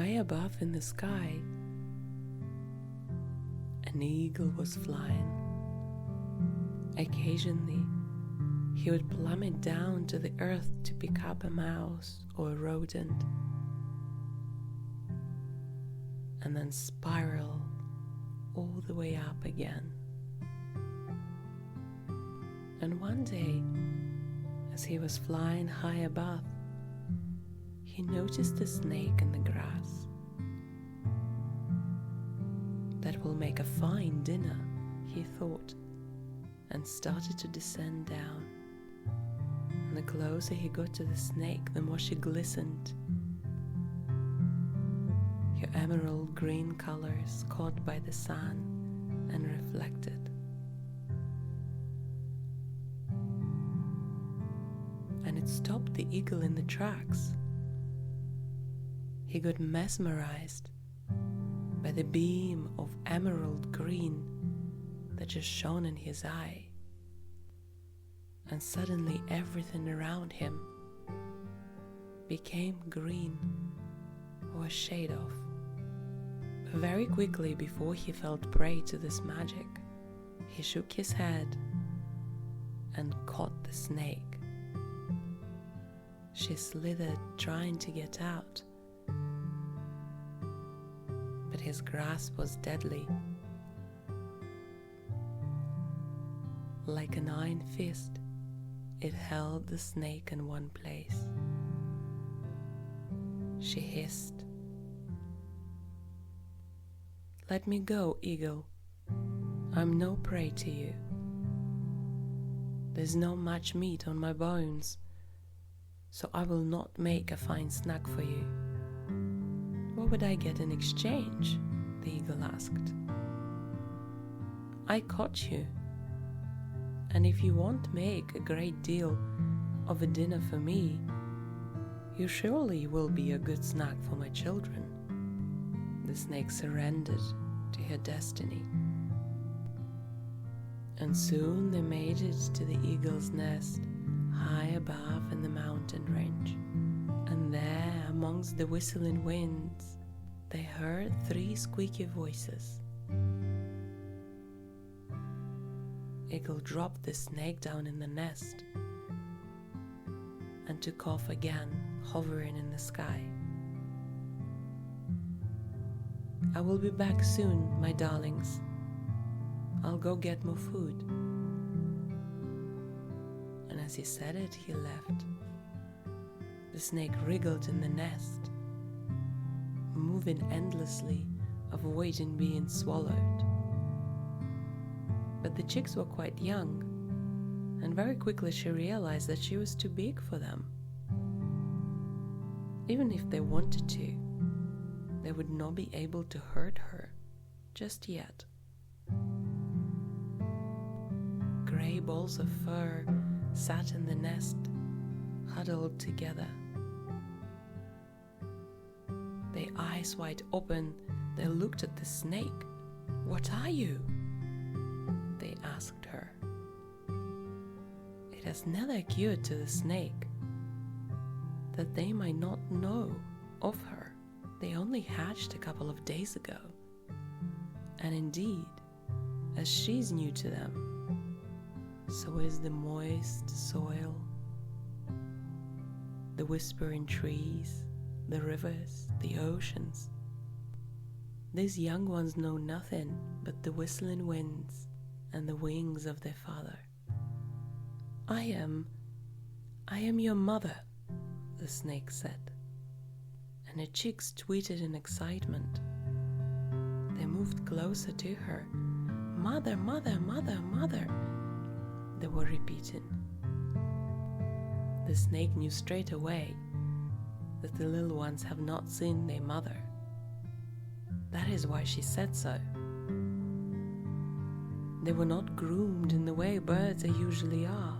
high above in the sky, an eagle was flying. Occasionally, he would plummet down to the earth to pick up a mouse or a rodent, and then spiral all the way up again. And one day, as he was flying high above, he noticed a snake in the grass. That will make a fine dinner, he thought, and started to descend down. And the closer he got to the snake, the more she glistened. Her emerald green colors caught by the sun and reflected. And it stopped the eagle in the tracks. He got mesmerized by the beam of emerald green that just shone in his eye. And suddenly everything around him became green or a shade of. But very quickly, before he fell prey to this magic, he shook his head and caught the snake. She slithered, trying to get out, but his grasp was deadly. Like an iron fist, it held the snake in one place. She hissed, "Let me go, eagle. I'm no prey to you. There's not much meat on my bones, so I will not make a fine snack for you." "What would I get in exchange?" the eagle asked. "I caught you, and if you won't make a great deal of a dinner for me, you surely will be a good snack for my children." The snake surrendered to her destiny. And soon they made it to the eagle's nest, high above in the mountain range. And there, amongst the whistling winds, they heard 3 squeaky voices. Eagle dropped the snake down in the nest and took off again, hovering in the sky. "I will be back soon, my darlings. I'll go get more food." And as he said it, he left. The snake wriggled in the nest, moving endlessly, avoiding being swallowed. But the chicks were quite young, and very quickly she realized that she was too big for them. Even if they wanted to, they would not be able to hurt her just yet. Gray balls of fur sat in the nest, huddled together. Their eyes wide open, they looked at the snake. "What are you?" they asked her. It has never occurred to the snake that they might not know of her. They only hatched a couple of days ago. And indeed, as she's new to them, so is the moist soil, the whispering trees, the rivers, the oceans. These young ones know nothing but the whistling winds and the wings of their father. I am your mother," the snake said, and her cheeks twittered in excitement. They moved closer to her. "Mother, mother, mother, mother," they were repeating. The snake knew straight away that the little ones have not seen their mother. That is why she said so. They were not groomed in the way birds usually are,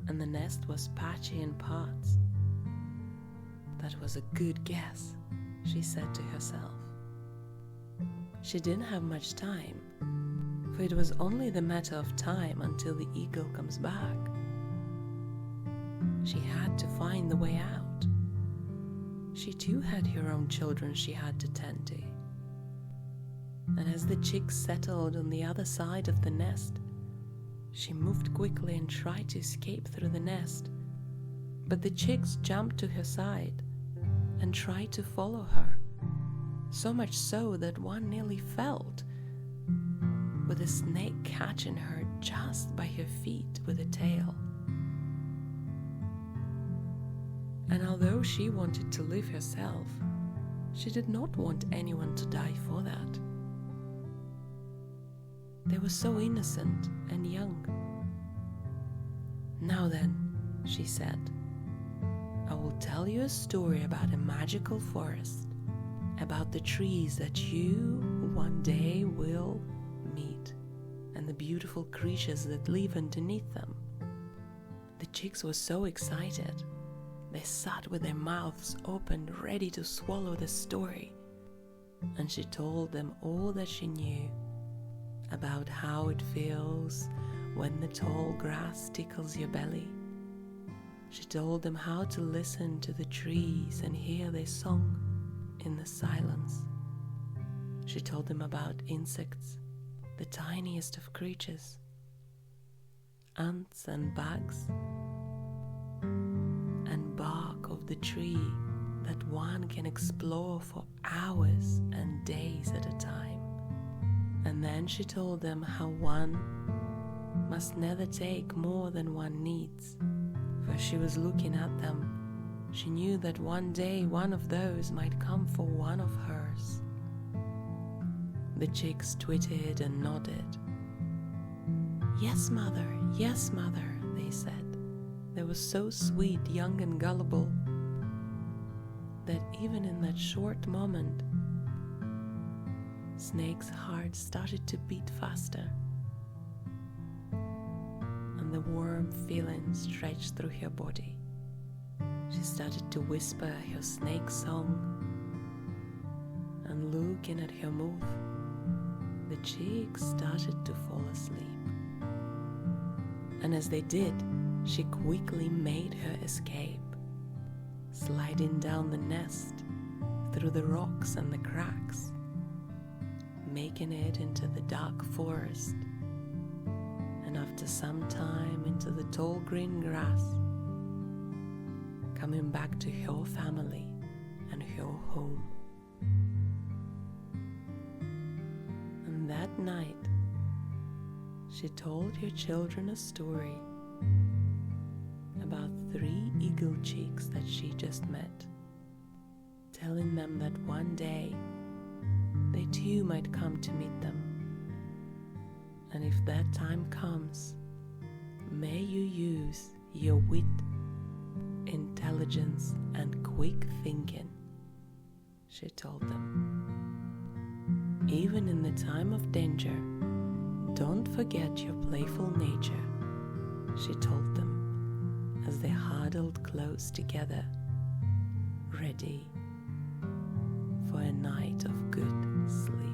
and the nest was patchy in parts. That was a good guess, she said to herself. She didn't have much time, for it was only the matter of time until the eagle comes back. She had to find the way out. She too had her own children she had to tend to. And as the chicks settled on the other side of the nest, she moved quickly and tried to escape through the nest. But the chicks jumped to her side and tried to follow her, so much so that one nearly fell, with a snake catching her just by her feet with a tail. And although she wanted to live herself, she did not want anyone to die for that. They were so innocent and young. "Now then," she said, "I will tell you a story about a magical forest, about the trees that you one day will meet, and the beautiful creatures that live underneath them." The chicks were so excited. They sat with their mouths open, ready to swallow the story. And she told them all that she knew about how it feels when the tall grass tickles your belly. She told them how to listen to the trees and hear their song in the silence. She told them about insects, the tiniest of creatures, ants and bugs, and bark of the tree that one can explore for hours and days at a time. And then she told them how one must never take more than one needs, for she was looking at them. She knew that one day one of those might come for one of hers. The chicks twittered and nodded. Yes, mother, they said. They were so sweet, young and gullible, that even in that short moment, Snake's heart started to beat faster, and the warm feeling stretched through her body. She started to whisper her snake song, and looking at her move, the chicks started to fall asleep. And as they did, she quickly made her escape, sliding down the nest, through the rocks and the cracks, making it into the dark forest, and after some time into the tall green grass, coming back to her family and her home. And that night, she told her children a story about 3 eagle chicks that she just met, telling them that one day they too might come to meet them. And if that time comes, may you use your wit, intelligence, and quick thinking, she told them. Even in the time of danger, don't forget your playful nature, she told them, as they huddled close together, ready for a night of good sleep.